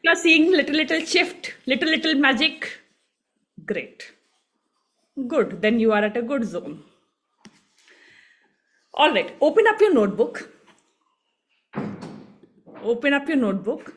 you're seeing little shift, little magic. Great. Good. Then you are at a good zone. All right. Open up your notebook. Open up your notebook.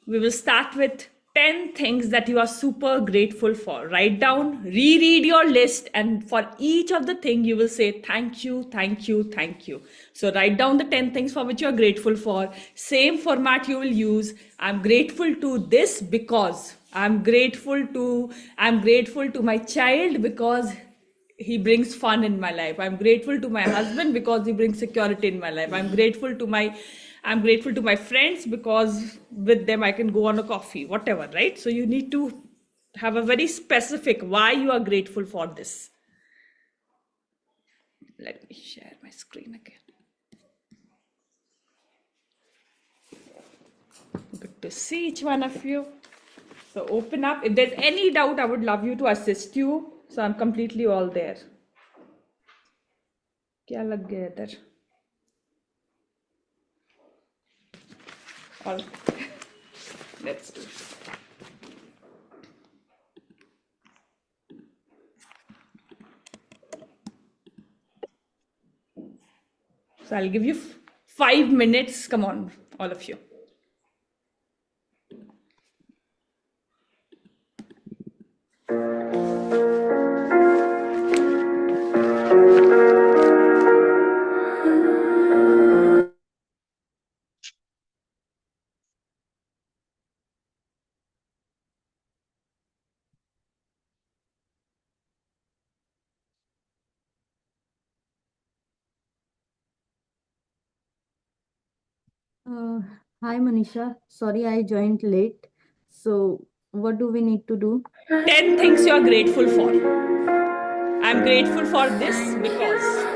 We will start with 10 things that you are super grateful for. Write down, reread your list, and for each of the thing you will say thank you, thank you, thank you. So write down the 10 things for which you are grateful for. Same format you will use. I'm grateful to this because I'm grateful to my child because he brings fun in my life. I'm grateful to my husband because he brings security in my life. I'm grateful to my friends because with them I can go on a coffee, whatever, right? So you need to have a very specific why you are grateful for this. Let me share my screen again. Good to see each one of you. So open up. If there's any doubt, I would love you to assist you. So I'm completely all there. क्या लग गया इधर? All. Let's do it. So I'll give you 5 minutes. Come on, all of you. Hi Manisha, sorry I joined late. So what do we need to do? 10 things you're grateful for. I'm grateful for this because.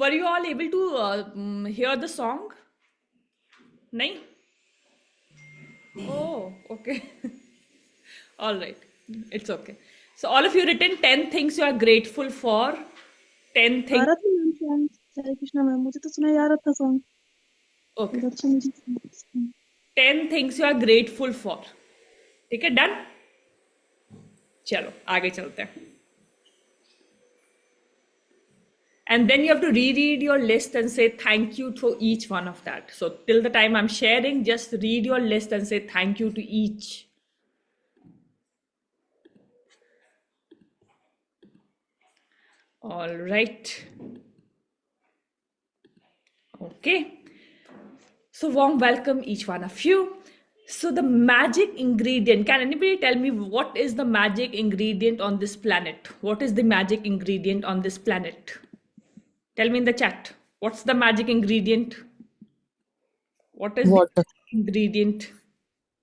Were you all able to hear the song? Nahin? Oh, okay. All right. It's okay. So all of you written 10 things you are grateful for. 10 uh things. रहा था ma'am song हरे Krishna ma'am मुझे तो सुना जा रहा था song Okay. अच्छा मुझे 10 things you are grateful for. ठीक है, डन? चलो आगे चलते हैं. And then you have to reread your list and say thank you to each one of that. So till the time I'm sharing, just read your list and say thank you to each. All right. Okay. So warm welcome each one of you. So the magic ingredient, can anybody tell me what is the magic ingredient on this planet? What is the magic ingredient on this planet? Tell me in the chat. What's the magic ingredient? What is the Water. ingredient?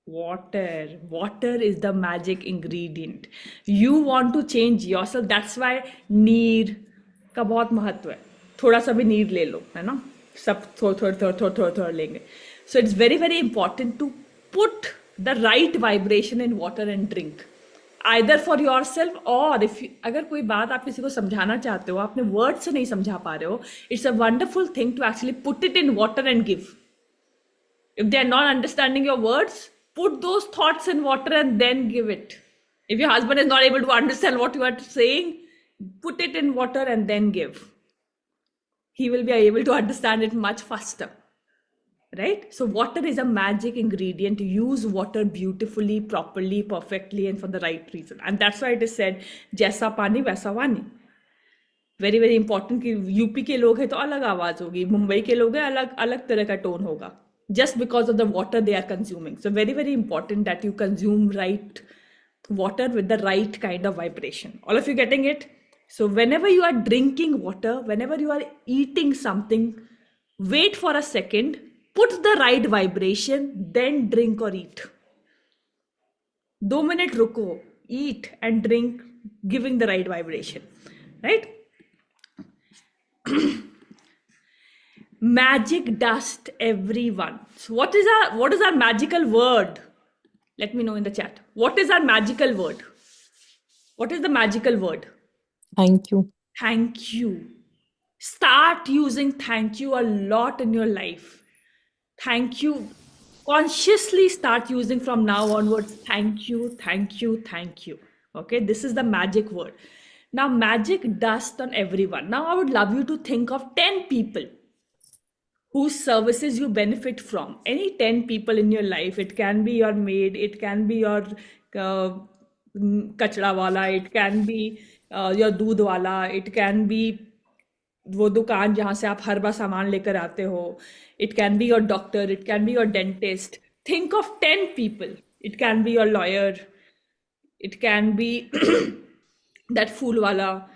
Water. Water is the magic ingredient. You want to change yourself. That's why नीर का बहुत महत्व है. थोड़ा सा भी नीर ले लो, है ना? सब थोड़ा लेंगे. So it's very very important to put the right vibration in water and drink. Either for yourself or if you, अगर कोई बात आप किसी को समझाना चाहते हो, आपने वर्ड से नहीं समझा पा रहे हो, it's a wonderful thing to actually put it in water and give. If they're not understanding your words, put those thoughts in water and then give it. If your husband is not able to understand what you are saying, put it in water and then give. He will be able to understand it much faster. Right? So, water is a magic ingredient. Use water beautifully, properly, perfectly, and for the right reason. And that's why it is said, Jaisa pani, vaisa vani. Very very important कि UP के लोग हैं तो अलग आवाज होगी, मुंबई के लोग हैं अलग अलग तरह का टोन होगा, just because of the water they are consuming. So very very important that you consume right water with the right kind of vibration. All of you getting it? So whenever you are drinking water, whenever you are eating something, wait for a second, put the right vibration, then drink or eat. 2 minutes रुको, eat and drink, giving the right vibration, right? Magic dust, everyone. So what is our magical word? Let me know in the chat. What is our magical word? What is the magical word? Thank you. Thank you. Start using thank you a lot in your life. Thank you. Consciously start using from now onwards. Thank you, thank you, thank you. Okay, this is the magic word. Now, magic dust on everyone. Now, I would love you to think of 10 people whose services you benefit from. Any 10 people in your life. It can be your maid, it can be your kachra wala, it can be your दूध वाला, it can be वो दुकान जहाँ से आप हर बार सामान लेकर आते हो, it can be your doctor, it can be your dentist. Think of 10 people. It can be your lawyer, it can be that fool wala.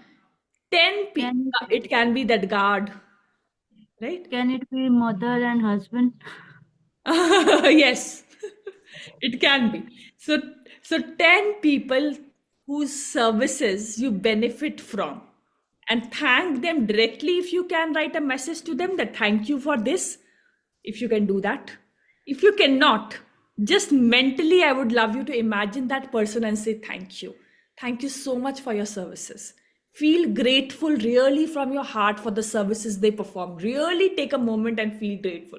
10 people, it can be that guard, right? Can it be mother and husband? Yes, it can be. So 10 people whose services you benefit from, and thank them directly. If you can, write a message to them that thank you for this, if you can do that. If you cannot, just mentally, I would love you to imagine that person and say thank you. Thank you so much for your services. Feel grateful really from your heart for the services they perform. Really take a moment and feel grateful.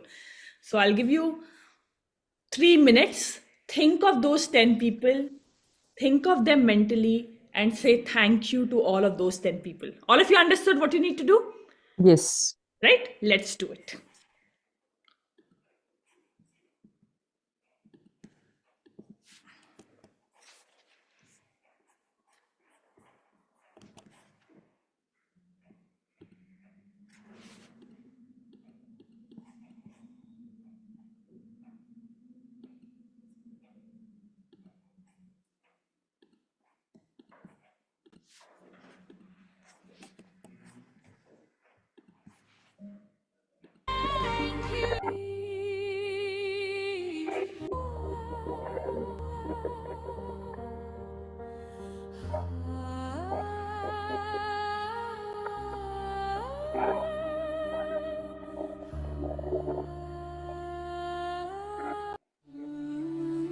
So I'll give you 3 minutes. Think of those 10 people, think of them mentally, and say thank you to all of those 10 people. All of you understood what you need to do? Yes. Right? Let's do it.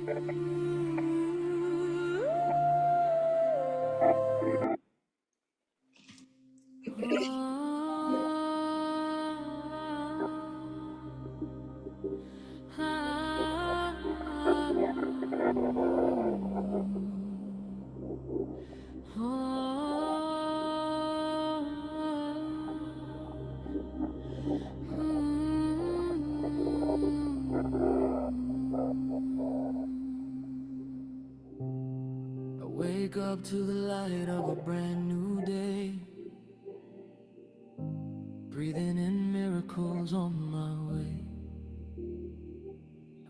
I wake up to the light of a brand new day, breathing in miracles on my way.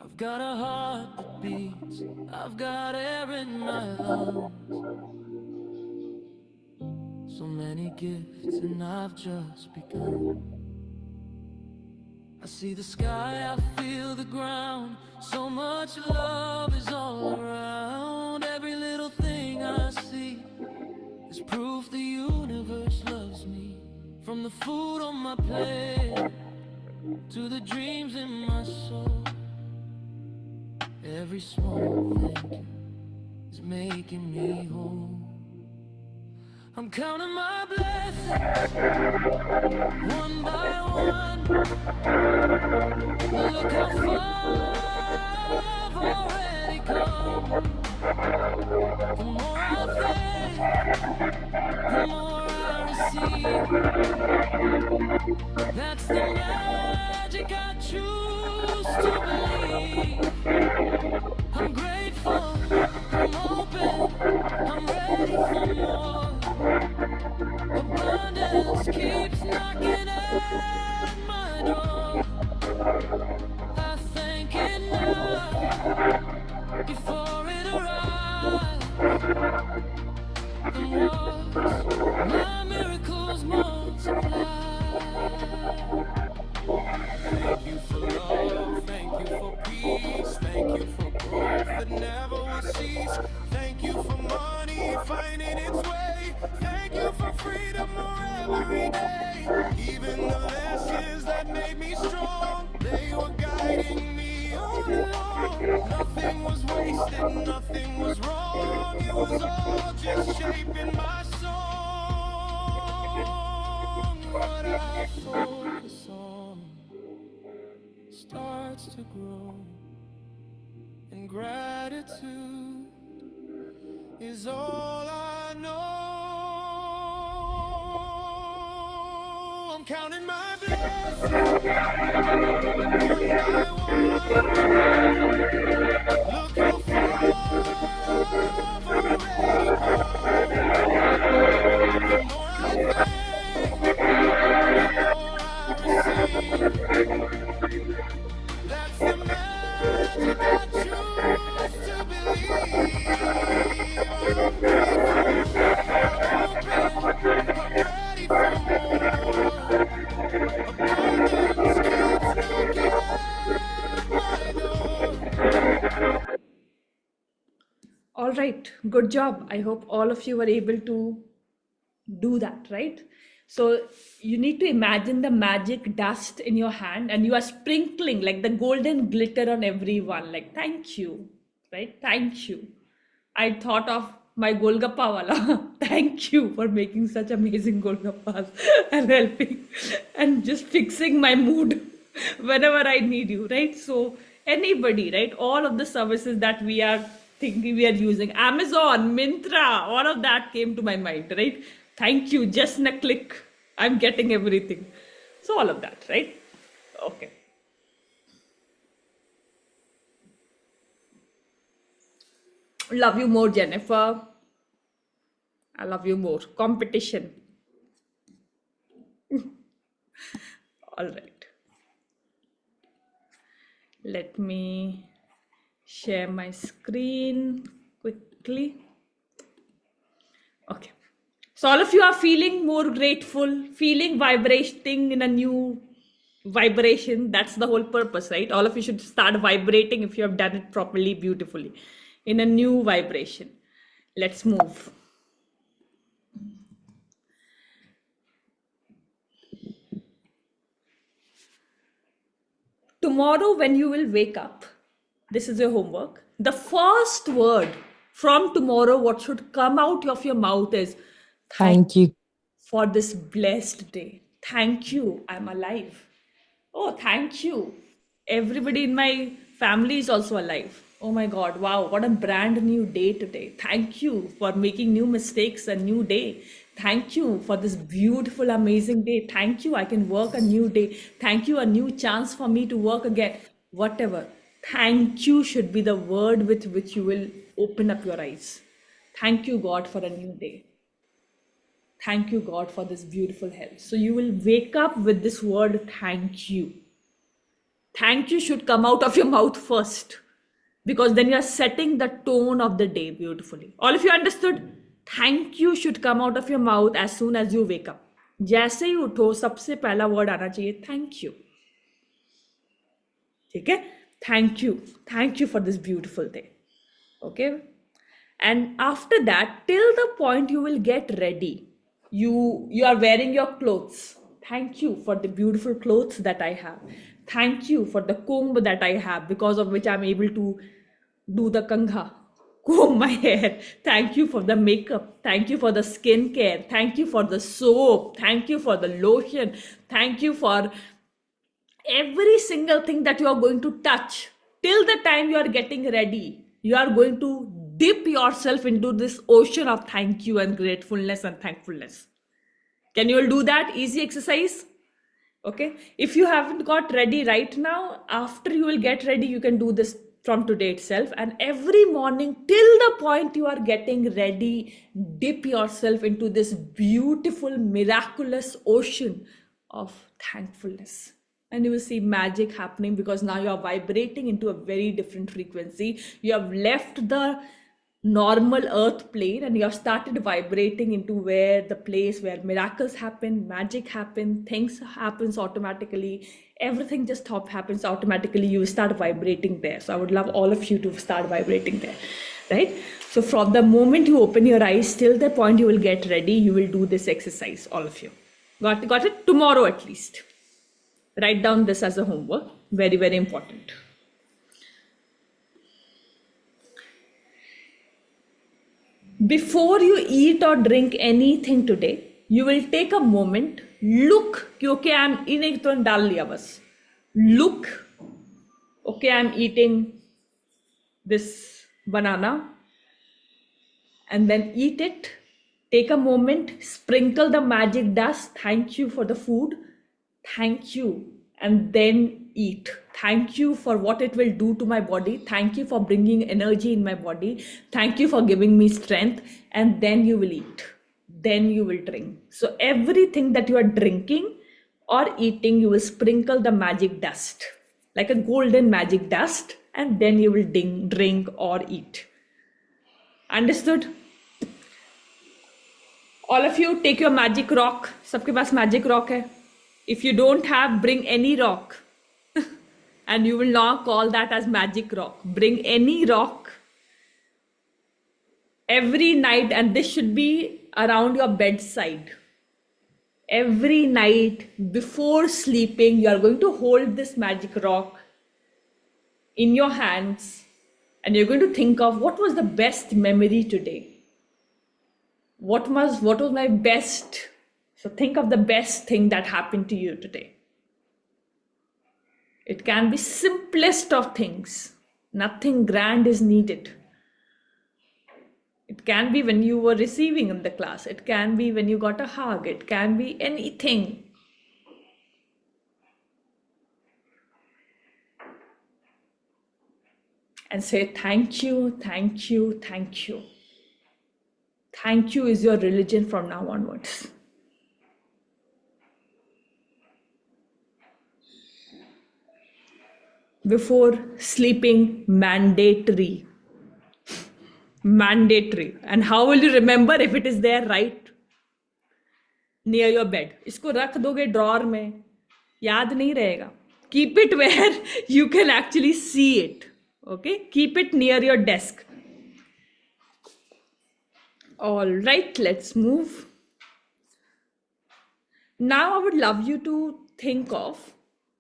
I've got a heart that beats, I've got air in my lungs, so many gifts and I've just begun. I see the sky, I feel the ground, so much love is all around. Every little thing I see is proof the universe loves me. From the food on my plate to the dreams in my soul, every small thing is making me whole. I'm counting my blessings, one by one. Look how far I've already come. The more I thank, the more I receive. That's the magic I choose to believe. I'm grateful, I'm open, I'm ready for more. Abundance keeps knocking at my door. I thank it now before it arrives. The more my miracles multiply. Thank you for love, thank you for peace, thank you for growth that never will cease. Thank you for money finding its way. Thank you for freedom more every day. Even the lessons that made me strong, they were guiding me all along. Nothing was wasted, nothing was wrong. It was all just shaping my song. What I focus on starts to grow, and gratitude is all I know. I'm counting my blessings one by one. Look how far I've already come. The more I thank, the more I receive. That's the magic I choose to believe. I'm grateful, I'm open, I'm ready for more. Abundance keeps knocking at my door. All right, good job. I hope all of you were able to do that, right? So you need to imagine the magic dust in your hand and you are sprinkling like the golden glitter on everyone, like thank you, right? Thank you. I thought of my Golgappa wala. Thank you for making such amazing Golgappas and helping and just fixing my mood whenever I need you, right? So anybody, right? All of the services that we are thinking we are using, Amazon, Myntra, all of that came to my mind, right? Thank you, just in a click, I'm getting everything. So all of that, right? Okay. Love you more, Jennifer. I love you more. Competition. All right. Let me share my screen quickly. Okay. So all of you are feeling more grateful, feeling vibrating in a new vibration. That's the whole purpose, right? All of you should start vibrating if you have done it properly, beautifully, in a new vibration. Let's move. Tomorrow, when you will wake up, this is your homework. The first word from tomorrow, what should come out of your mouth is thank Thank you. for this blessed day. Thank you, I'm alive. Oh, thank you. Everybody in my family is also alive. Oh my God, wow, what a brand new day today. Thank you for making new mistakes, a new day. Thank you for this beautiful, amazing day. Thank you, I can work a new day. Thank you, a new chance for me to work again. Whatever. Thank you should be the word with which you will open up your eyes. Thank you, God, for a new day. Thank you, God, for this beautiful health. So you will wake up with this word, thank you. Thank you should come out of your mouth first, because then you are setting the tone of the day beautifully. All of you understood? Thank you should come out of your mouth as soon as you wake up. जैसे ही उठो सबसे पहला word आना चाहिए thank you. ठीक है? Thank you for this beautiful day. Okay? And after that, till the point you will get ready, you are wearing your clothes. Thank you for the beautiful clothes that I have. Thank you for the comb that I have, because of which I'm able to do the kangha, comb my hair. Thank you for the makeup. Thank you for the skincare. Thank you for the soap. Thank you for the lotion. Thank you for every single thing that you are going to touch. Till the time you are getting ready, you are going to dip yourself into this ocean of thank you and gratefulness and thankfulness. Can you all do that? Easy exercise. Okay. If you haven't got ready right now, after you will get ready, you can do this from today itself. And every morning, till the point you are getting ready, dip yourself into this beautiful, miraculous ocean of thankfulness. And you will see magic happening, because now you are vibrating into a very different frequency. You have left the normal earth plane and you have started vibrating into where the place where miracles happen, magic happen, things happens automatically, everything just happens automatically. You start vibrating there. So I would love all of you to start vibrating there, right? So from the moment you open your eyes till the point you will get ready, you will do this exercise, all of you. Got it? Tomorrow at least. Write down this as a homework. Very, very important. Before you eat or drink anything today, you will take a moment, look, okay, I'm eating तुरंत डाल लिया बस. Look, okay, I'm eating this banana, and then eat it. Take a moment, sprinkle the magic dust. Thank you for the food. Thank you, and then eat. Thank you for what it will do to my body. Thank you for bringing energy in my body. Thank you for giving me strength. And then you will eat. Then you will drink. So everything that you are drinking or eating, you will sprinkle the magic dust, like a golden magic dust, and then you will drink or eat. Understood? All of you take your magic rock. सबके पास magic rock है. If you don't have, bring any rock. And you will now call that as magic rock. Bring any rock every night, and this should be around your bedside. Every night before sleeping, you are going to hold this magic rock in your hands, and you're going to think of what was the best memory today. What was my best? So think of the best thing that happened to you today. It can be simplest of things. Nothing grand is needed. It can be when you were receiving in the class. It can be when you got a hug. It can be anything. And say thank you, thank you, thank you. Thank you is your religion from now onwards. Before sleeping, mandatory. And how will you remember if it is there right near your bed? इसको रख दोगे drawer में, याद नहीं रहेगा. Keep it where you can actually see it. Okay? Keep it near your desk. All right, let's move. Now I would love you to think of,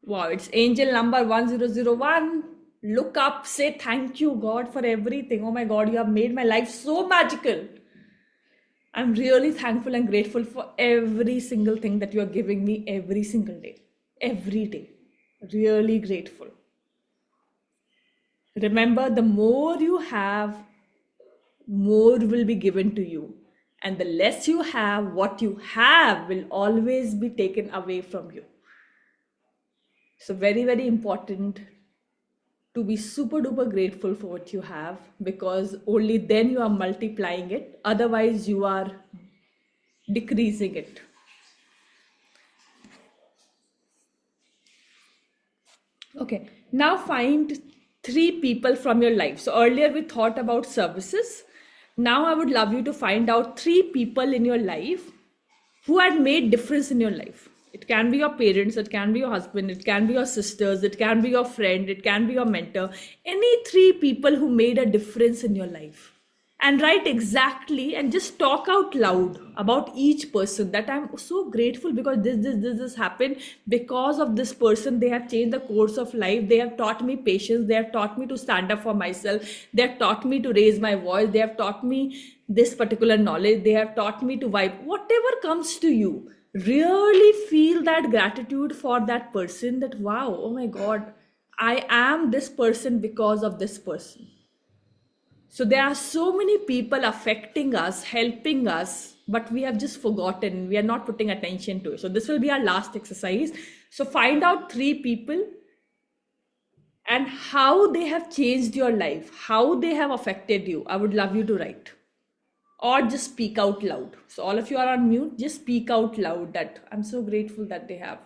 wow, it's angel number 1001. Look up, say thank you, God, for everything. Oh my God, you have made my life so magical. I'm really thankful and grateful for every single thing that you are giving me every single day. Every day. Really grateful. Remember, the more you have, more will be given to you. And the less you have, what you have will always be taken away from you. So, very, very important to be super duper grateful for what you have, because only then you are multiplying it. Otherwise, you are decreasing it. Okay, now find three people from your life. So earlier we thought about services. Now I would love you to find out three people in your life who had made difference in your life. It can be your parents, it can be your husband, it can be your sisters, it can be your friend, it can be your mentor. Any three people who made a difference in your life. And write exactly and just talk out loud about each person, that I'm so grateful because this happened because of this person. They have changed the course of life. They have taught me patience. They have taught me to stand up for myself. They have taught me to raise my voice. They have taught me this particular knowledge. They have taught me to vibe. Whatever comes to you, really feel that gratitude for that person, that wow, oh my God, I am this person because of this person. So there are so many people affecting us, helping us, but we have just forgotten. We are not putting attention to it. So this will be our last exercise. So find out three people and how they have changed your life, how they have affected you. I would love you to write or just speak out loud. So all of you are on mute, just speak out loud that I'm so grateful that they have.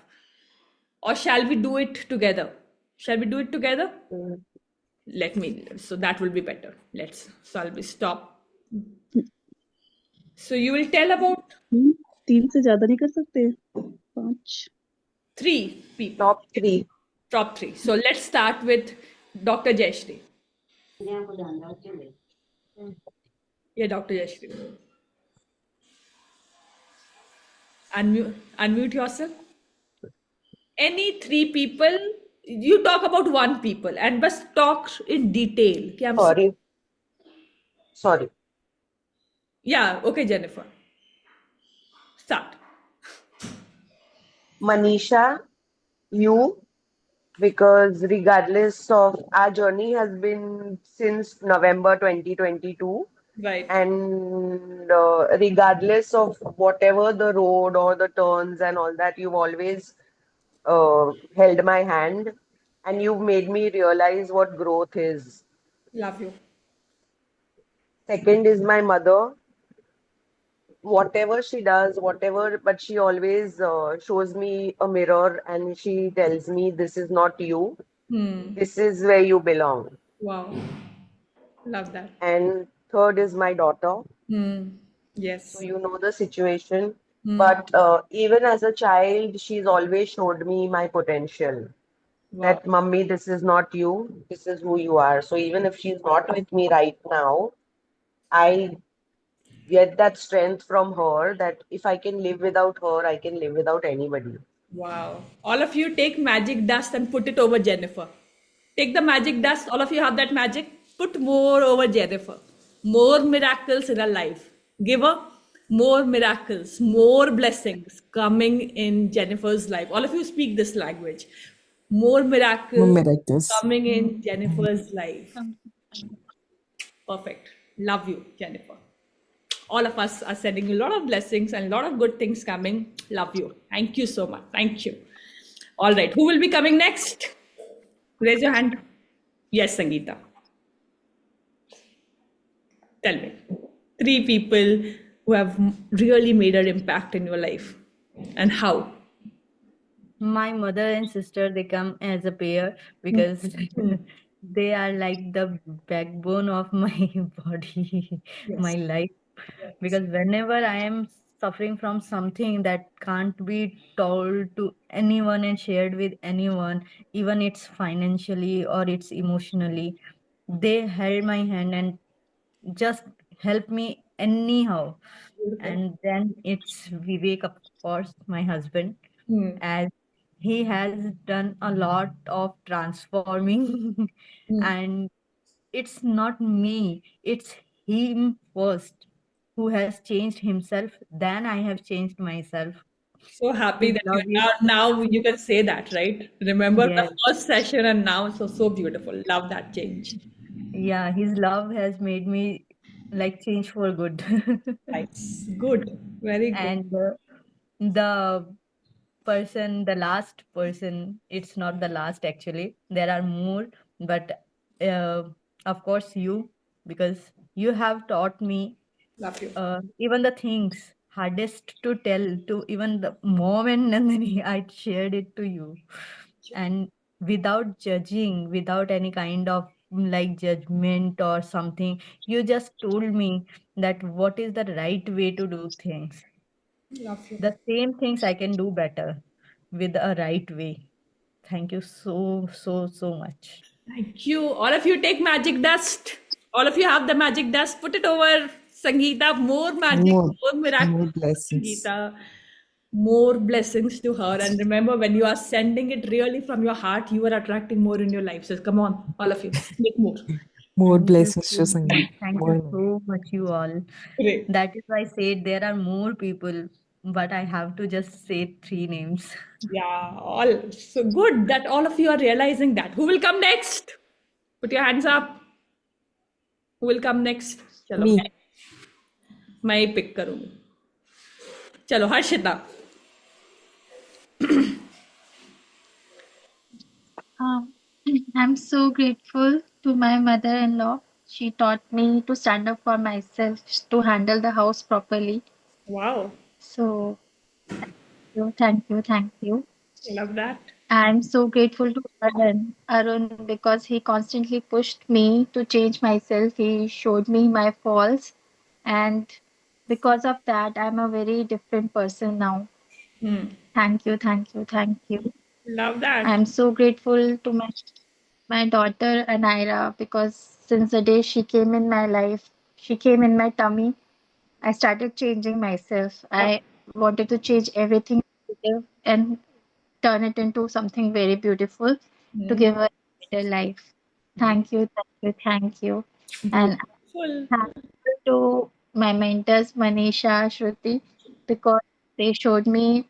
Or shall we do it together? Shall we do it together? Let me, so that will be better. So I'll be stop. So you will tell about 3 से ज्यादा नहीं कर सकते 5 three people, Top three. top three. So let's start with Dr. Jayashree. Yeah, Dr. Jayashree. Unmute yourself. Any three people, you talk about one people and just talk in detail. कि I'm Sorry. Yeah, okay, Jennifer. Start. Manisha, you, because regardless of our journey has been since November 2022, Right. and regardless of whatever the road or the turns and all that, you've always held my hand and you've made me realize what growth is. Love you. Second is my mother. Whatever she does, but she always shows me a mirror and she tells me, this is not you. This is where you belong. Wow. Love that. And third is my daughter. Yes. So you know the situation. But even as a child, she's always showed me my potential. Wow. That, Mummy, this is not you. This is who you are. So even if she's not with me right now, I get that strength from her, that if I can live without her, I can live without anybody. Wow. All of you take magic dust and put it over Jennifer. Take the magic dust. All of you have that magic. Put more over Jennifer. More miracles in her life. Give her more miracles, more blessings coming in Jennifer's life. All of you speak this language. More miracles Miracles. coming in Jennifer's life. Perfect. Love you, Jennifer. All of us are sending you a lot of blessings and a lot of good things coming. Love you. Thank you so much. Thank you. All right. Who will be coming next? Raise your hand. Yes, Sangeeta. Tell me. Three people who have really made an impact in your life and how? My mother and sister, they come as a pair because they are like the backbone of my body, my life. Because whenever I am suffering from something that can't be told to anyone and shared with anyone, even it's financially or it's emotionally, they held my hand and just help me anyhow. And then it's Vivek, of course, my husband, as he has done a lot of transforming, and it's not me, it's him first who has changed himself, then I have changed myself. So happy His that you love is now you can say that, right? Remember the yes, first session and now, so beautiful. Love that change. yeah, his love has made me like change for good. Nice. Good. Very good. And the person, the last person, it's not the last actually. There are more, but uh, of course you, because you have taught me Love you. even the things hardest to tell to even the mom and Nandini, I shared it to you. And without judging, without any kind of like judgment or something, you just told me that what is the right way to do things. Love you. The same things I can do better with a right way. Thank you so, so, so much. Thank you. All of you take magic dust. All of you have the magic dust. Put it over Sangeeta. More magic, More, more miracle more for blessings. Sangeeta. More blessings to her. And remember, when you are sending it really from your heart, you are attracting more in your life. So come on, all of you, make more. More Thank you blessings to so much. Sangeet. Thank More you and more. so much, you all. Great. That is why I said there are more people, but I have to just say three names. Yeah, all so good that all of you are realizing that. Who will come next? Put your hands up. Who will come next? चलो Me. मैं ही pick करूंगी. चलो Harshita. Um, I'm so grateful to my mother-in-law. She taught me to stand up for myself, to handle the house properly. Wow, So, thank you, thank you. love that. I'm so grateful to Arun because he constantly pushed me to change myself. He showed me my faults, and because of that, I'm a very different person now. Thank you, thank you, thank you. Love that. I'm so grateful to my daughter Anaira because since the day she came in my life, she came in my tummy, I started changing myself. I wanted to change everything negative and turn it into something very beautiful to give her a better life. Thank you, thank you, thank you. And Beautiful. I'm thankful to my mentors, Manisha, Shruti, because they showed me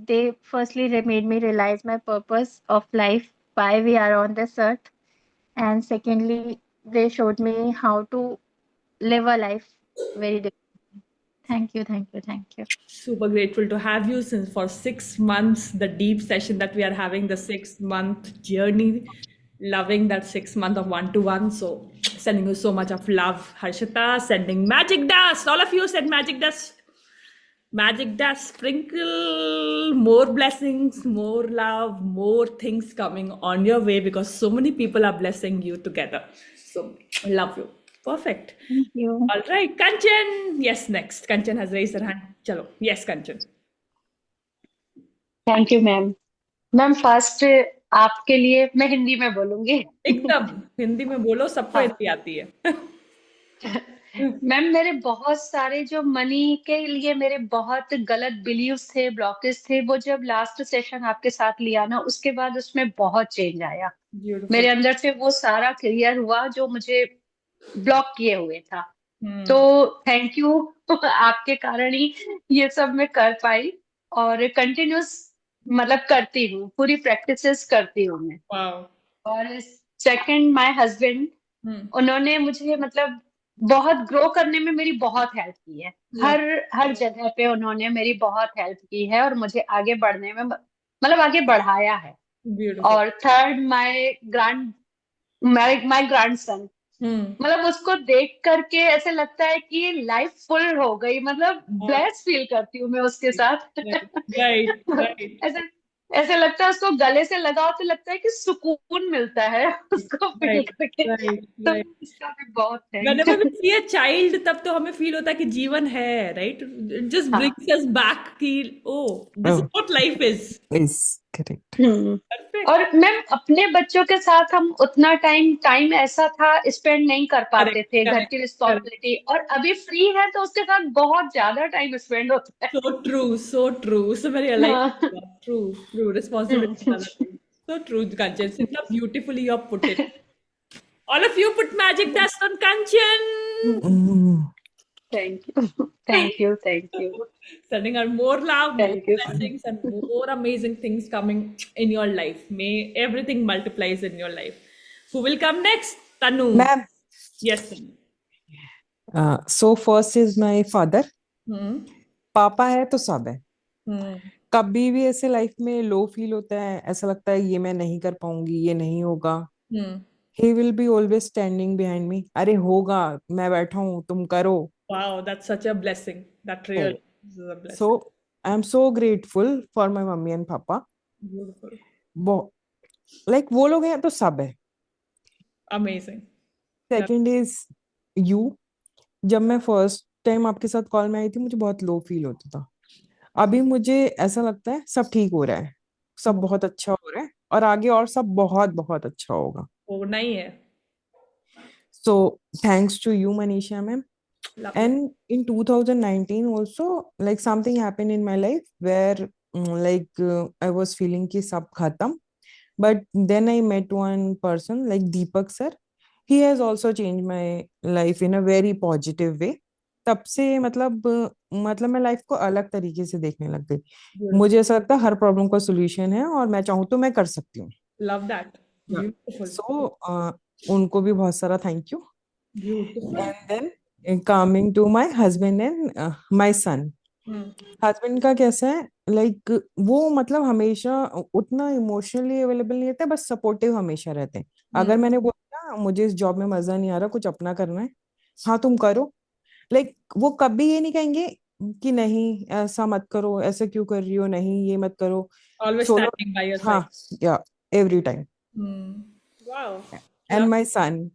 they firstly made me realize my purpose of life, why we are on this earth, and secondly, they showed me how to live a life very differently. Thank you, thank you, thank you. Super grateful to have you since for 6 months, the deep session that we are having, the 6 month journey. Loving that 6 month of one-to-one. So sending you so much of love, Harshita. Sending magic dust. All of you send magic dust. Magic dust, sprinkle more blessings, more love, more things coming on your way because so many people are blessing you together. So, love you. Perfect. Thank you. All right, Kanchan. Yes, next. Kanchan has raised her hand. Chalo. Yes, Kanchan. Thank you ma'am. Ma'am first आपके लिए मैं हिंदी में बोलूंगी. एकदम हिंदी में बोलो, सबको हाँ. हिंदी आती है. मैम मेरे बहुत सारे जो मनी के लिए मेरे बहुत गलत बिलीव्स थे, ब्लॉकेज थे, वो जब लास्ट सेशन आपके साथ लिया ना, उसके बाद उसमें बहुत चेंज आया. Beautiful. मेरे अंदर से वो सारा क्लियर हुआ जो मुझे ब्लॉक किए हुए था. तो थैंक यू. आपके कारण ही ये सब मैं कर पाई और कंटिन्यूस मतलब करती हूँ, पूरी प्रैक्टिसेस करती हूँ मैं. Wow. और सेकंड माय हस्बैंड, उन्होंने मुझे मतलब बहुत ग्रो करने में मेरी बहुत हेल्प की है. हर जगह पे उन्होंने मेरी बहुत हेल्प की है और मुझे आगे बढ़ने में मतलब आगे बढ़ाया है. Beautiful. और थर्ड माय ग्रैंडसन, मतलब उसको देख करके ऐसे लगता है कि लाइफ फुल हो गई, मतलब ब्लेस फील करती हूँ मैं उसके साथ. Right, right. ऐसे लगता है उसको गले से लगाओ तो लगता है कि सुकून मिलता है उसको फील Right, करके. right, तो right. इसका भी बहुत Whenever we thanks. see a child, तब तो हमें फील होता है कि जीवन है, right? It just हाँ. brings us back कि oh, this is Oh, what life is. yes. Correct. Perfect. और मैम अपने बच्चों के साथ हम उतना टाइम ऐसा था स्पेंड नहीं कर पाते Correct, थे, घर correct, की correct. रिस्पॉन्सिबिलिटी, और अभी फ्री है तो उसके साथ बहुत ज्यादा टाइम स्पेंड होता है। So true, so true. So very alive. हाँ। True, true. Responsibility is another thing. So true, Kanchan. Sidha, beautifully you have put it. All of you put magic dust on Kanchan. Mm. Thank you, thank you, thank you, Sending her more love, more thank you. blessings, and more amazing things coming in your life. May everything multiplies in your life. Who will come next? Tanu. Ma'am. Yes, Tanu. So first is my father. पापा है तो सब है। Hmm. कभी भी ऐसे life में low feel होता है, ऐसा लगता है ये मैं नहीं कर पाऊंगी, ये नहीं होगा, Hmm. he will be always standing behind me. अरे होगा, मैं बैठा हूँ, तुम करो। Wow, that's such a blessing. That really is a blessing. So I am so grateful for my mummy and papa. Beautiful. Like वो लोग हैं तो सब है। Amazing. Second is you. जब मैं फर्स्ट टाइम आपके साथ कॉल में आई थी मुझे बहुत लो फील होता था। अभी मुझे ऐसा लगता है सब ठीक हो रहा है, सब बहुत अच्छा हो रहा है और आगे और सब बहुत बहुत अच्छा होगा। होना ही है। So thanks to you, Manisha ma'am. Lovely. And in 2019 also, like something happened in my life where I was feeling ki sab khatam. But then I met one person like Deepak sir. He has also changed my life in a very positive way. तब से मतलब मैं life को अलग तरीके से देखने लग गई। मुझे ऐसा लगता है हर प्रॉब्लम का सॉल्यूशन है और मैं चाहूँ तो मैं कर सकती हूँ। Love that. Beautiful. So उनको भी बहुत सारा thank you. Beautiful. And then coming to my husband and my son. Husband का कैसा है, लाइक वो मतलब हमेशा उतना इमोशनली अवेलेबल नहीं रहता, बस सपोर्टिव हमेशा रहते हैं। अगर मैंने बोला मुझे इस जॉब में मजा नहीं आ रहा, कुछ अपना करना है, हाँ तुम करो। लाइक वो कभी ये नहीं कहेंगे कि नहीं ऐसा मत करो, ऐसा क्यों कर रही हो, नहीं ये मत करो। Always solo, standing by your हाँ side. या every time. Wow. And my son,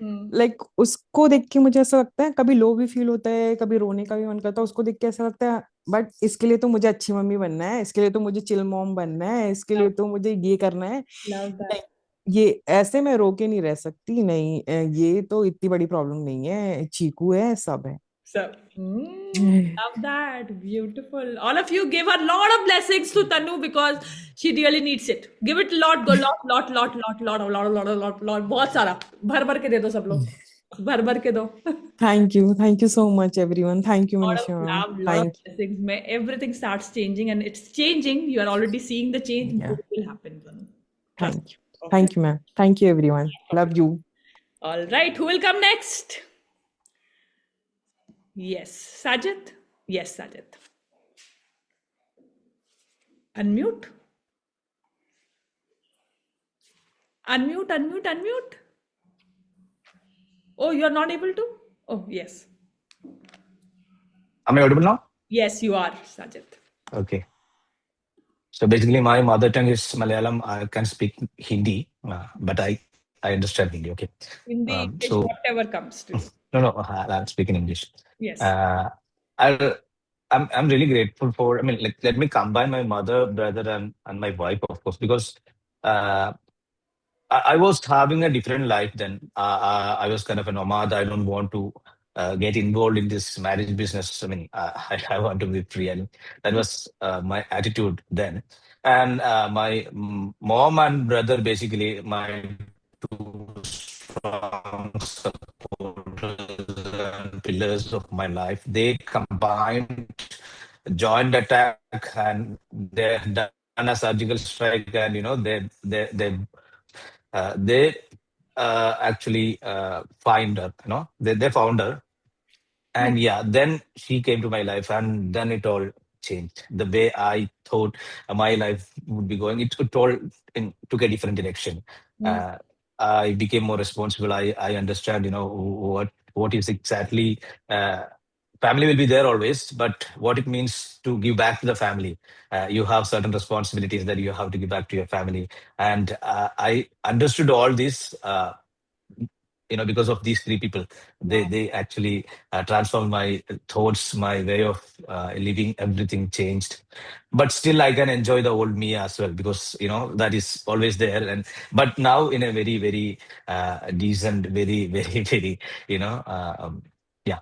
like उसको देख के मुझे ऐसा लगता है, कभी लो भी फील होता है, कभी रोने का भी मन करता है, उसको देख के ऐसा लगता है बट इसके लिए तो मुझे अच्छी मम्मी बनना है, इसके लिए तो मुझे चिल मॉम बनना है, इसके लिए तो मुझे ये करना है। Love that. नहीं, ये ऐसे मैं रो के नहीं रह सकती, नहीं ये तो इतनी बड़ी प्रॉब्लम नहीं है, चीकू है, सब है। So, love that. Beautiful. All of you give a lot of blessings to Tanu because she really needs it. Give it a lot, go lot. बहुत सारा भर के दे दो सब लोग, भर के दो। Thank you so much everyone. Thank you Lot of Manisha ma'am. love, lot of blessings. May everything starts changing and it's changing. You are already seeing the change. Yeah. It will happen, Tanu. Thank you ma'am. Thank you everyone. Love you. All right, who will come next? Yes, Sajid. Yes, Sajid. Unmute. Unmute. Oh, you're not able to? Oh, yes. Am I audible now? Yes, you are, Sajid. Okay. So basically, my mother tongue is Malayalam. I can speak Hindi, but I understand Hindi. Okay. Hindi, English, so whatever comes to you. no, I'm speaking English. Yes. I'm really grateful for. I mean, like, let me combine my mother, brother, and my wife, of course, because I was having a different life then. I was kind of a nomad. I don't want to get involved in this marriage business. I mean, I want to be free. And that was my attitude then. And my mom and brother, basically, my two strong supporters and pillars of my life, they combined, joint attack, and they done a surgical strike, and they actually find her, they found her. And then she came to my life, and then it all changed. The way I thought my life would be going, it all took a different direction. I became more responsible. I understand, what is exactly, family will be there always, but what it means to give back to the family. You have certain responsibilities that you have to give back to your family. And I understood all this because of these three people, they actually transformed my thoughts, my way of living, everything changed. But still, I can enjoy the old me as well, because that is always there. But now in a very, very decent, very, very, very, yeah,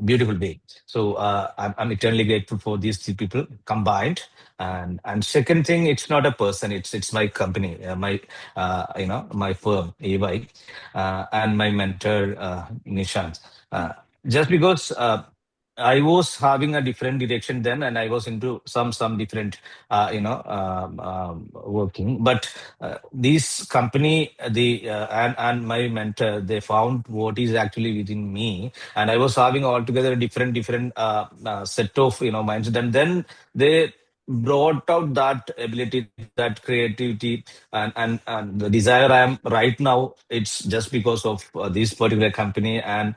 beautiful way. So I'm eternally grateful for these three people combined. And second thing, it's not a person, it's my company, my firm EY, and my mentor Nishant. Just because I was having a different direction then, and I was into some different, working. But this company, the and my mentor, they found what is actually within me, and I was having altogether a different set of mindset, and then they brought out that ability, that creativity, and the desire I am right now. It's just because of this particular company and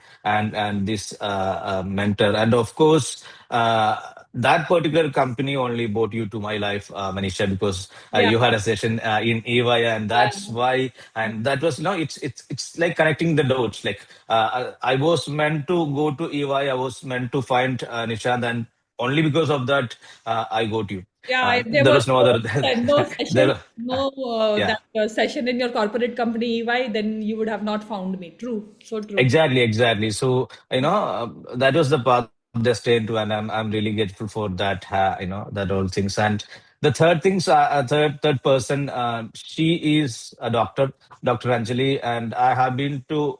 this mentor, and of course that particular company only brought you to my life, Manisha, because Yeah. you had a session in EY, and that's why. And that was, it's like connecting the dots. Like I was meant to go to EY, I was meant to find Nishant, and only because of that I got you. Yeah, if there There was was no other. no session, there, no yeah. that session in your corporate company EY, then you would have not found me. True, so true. Exactly. So that was the path they stayed to, and I'm really grateful for that. That all things. And the third things, third person, she is a doctor, Dr. Anjali, and I have been to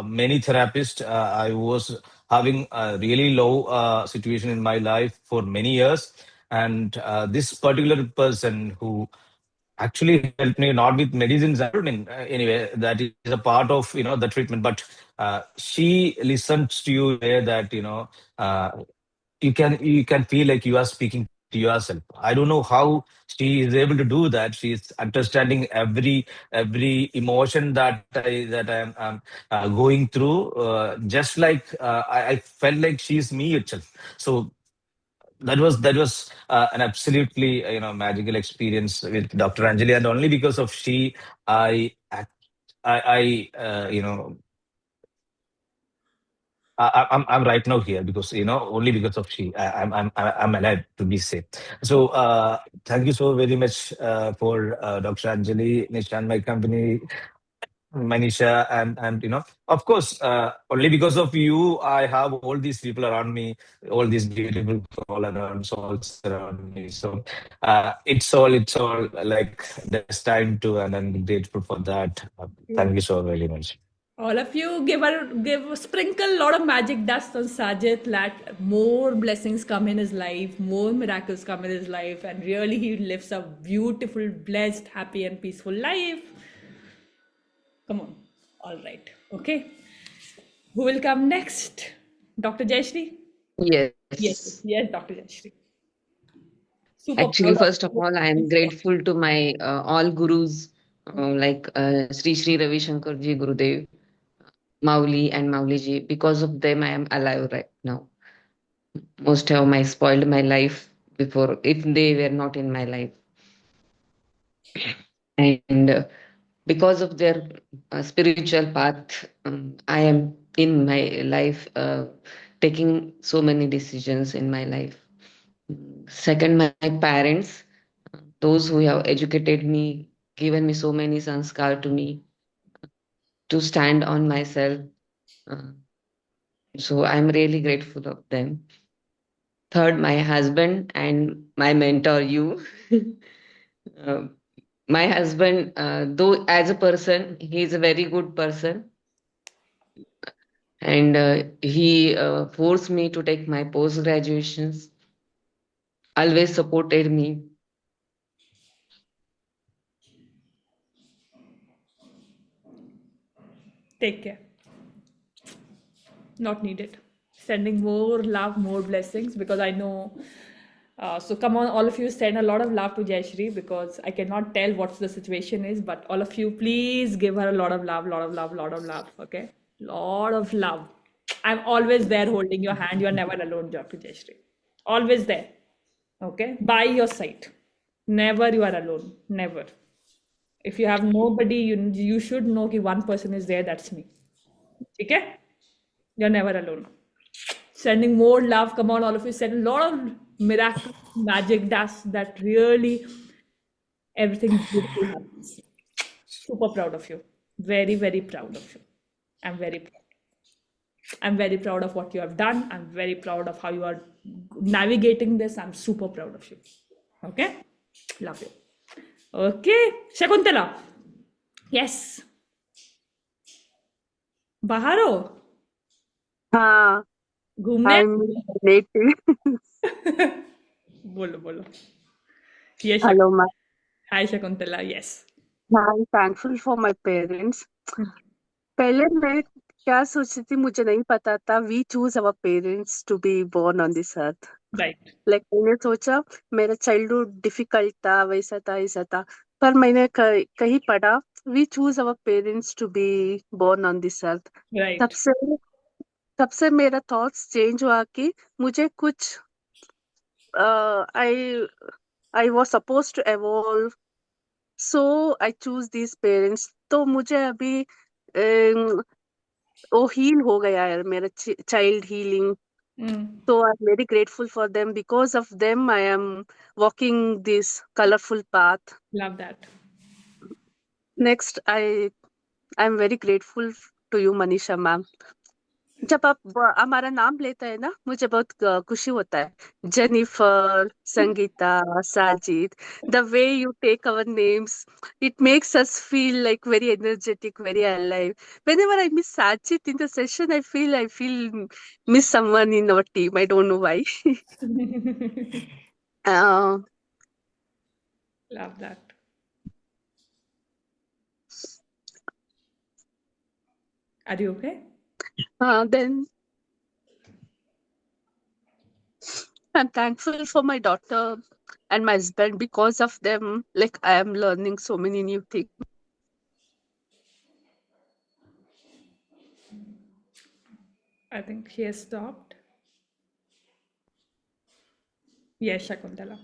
many therapists. I was having a really low situation in my life for many years, and this particular person who actually helped me, not with medicines. I mean, anyway, that is a part of the treatment. But she listens to you there, that uh, you can feel like you are speaking to yourself. I don't know how she is able to do that. She is understanding every emotion that I am going through. Just like I felt like she is me itself. So that was an absolutely magical experience with Dr. Anjali, and only because of she, I I'm right now here, because only because of she I'm alive to be safe. So thank you so very much for Dr. Anjali, Nishan, my company, Manisha, and of course, only because of you, I have all these people around me, all these beautiful all around souls around me. So it's all like there's time to, and I'm grateful for that. Thank you so very much. All of you give sprinkle a lot of magic dust on Sajid. Let more blessings come in his life, more miracles come in his life, and really he lives a beautiful, blessed, happy, and peaceful life. Come on. All right. Okay. Who will come next? Dr. Jayashree? Yes. Yes, Dr. Jayashree. Super Actually, proud of first of you. all, I am grateful to my all gurus, like Sri Ravi Shankar ji, Gurudev, Mauli and Mauli ji. Because of them, I am alive right now. Most have my spoiled my life before if they were not in my life. And because of their spiritual path, I am in my life taking so many decisions in my life. Second, my parents, those who have educated me, given me so many sanskar to me to stand on myself. So I'm really grateful of them. Third, my husband and my mentor, you. Uh, my husband, though as a person, he is a very good person. And he forced me to take my post graduations, always supported me. Take care. Not needed. Sending more love, more blessings, because I know. So come on, all of you, send a lot of love to Jayashree, because I cannot tell what the situation is, but all of you, please give her a lot of love, lot of love, lot of love. Okay, lot of love. I'm always there holding your hand. You are never alone, Dr. Jayashree. Always there. Okay, by your side. Never you are alone. Never. If you have nobody, you should know that one person is there. That's me. ठीक है? You're never alone. Sending more love. Come on, all of you. Send a lot of miracle, magic dust that really everything beautiful happens. Super proud of you. Very, very proud of you. I'm very proud. I'm very proud of what you have done. I'm very proud of how you are navigating this. I'm super proud of you. Okay? Love you. Okay. Shakuntala. Yes. बाहर हो? हाँ, घूमने? I'm native. बोलो. Yes, Hello, ma'am. Hi, Shakuntala. Yes. I'm thankful for my parents. पहले मैं क्या सोचती थी मुझे नहीं पता था. We choose our parents to be born on this earth. Right. Like मैंने सोचा मेरा चाइल्डहुड डिफिकल्ट था, वैसा था, ऐसा था. पर मैंने कहीं पढ़ा we choose our parents to be born on this earth. Right. तब से मेरा थॉट्स चेंज हुआ कि मुझे कुछ I was supposed to evolve, so I choose these parents. तो मुझे अभी वो हील हो गया है मेरा child healing. So I'm very grateful for them. Because of them, I am walking this colorful path. Love that. Next, I'm very grateful to you, Manisha ma'am. जब आप हमारा नाम लेते हैं ना मुझे बहुत खुशी होता है. Jennifer, Sangeeta, Sajid, the way you take our names, it makes us feel like very energetic, very alive. Whenever I miss Sajid in the session, I feel miss someone in our team. I don't know why. Love that. Are you okay? Then I'm thankful for my daughter and my husband. Because of them, like I am learning so many new things. I think she has stopped. Yes, Shakuntala.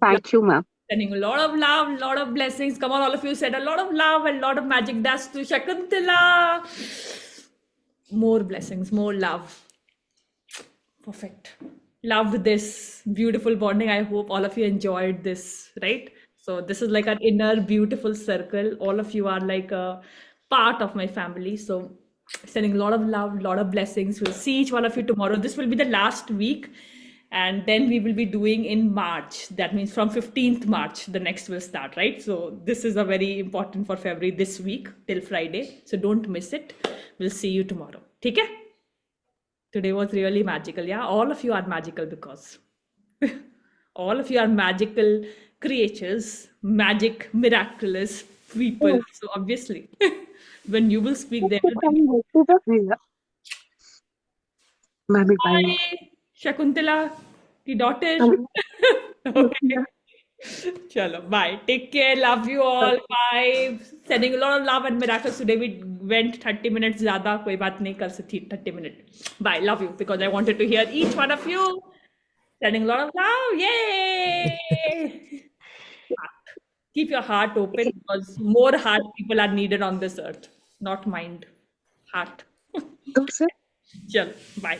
Thank you, ma'am. Sending a lot of love, a lot of blessings. Come on, all of you said a lot of love and a lot of magic dust to Shakuntala. More blessings, more love. Perfect. Loved this beautiful bonding. I hope all of you enjoyed this, right? So this is like an inner beautiful circle. All of you are like a part of my family. So sending a lot of love, a lot of blessings. We'll see each one of you tomorrow. This will be the last week. And then we will be doing in March. That means from 15th March, the next will start, right? So this is a very important for February this week till Friday. So don't miss it. We'll see you tomorrow. Okay? Today was really magical. Yeah, all of you are magical because all of you are magical creatures, magic, miraculous people. So obviously, when you will speak, they will be. Bye, Shakuntala, the daughter. Okay. Chalo, bye. Take care. Love you all. Bye. Sending a lot of love and miracles. Today we went 30 minutes ज़्यादा कोई बात नहीं कर सकती 30 minutes. Bye. Love you because I wanted to hear each one of you. Sending a lot of love. Yay! Keep your heart open because more heart people are needed on this earth. Not mind. Heart. Chalo, bye.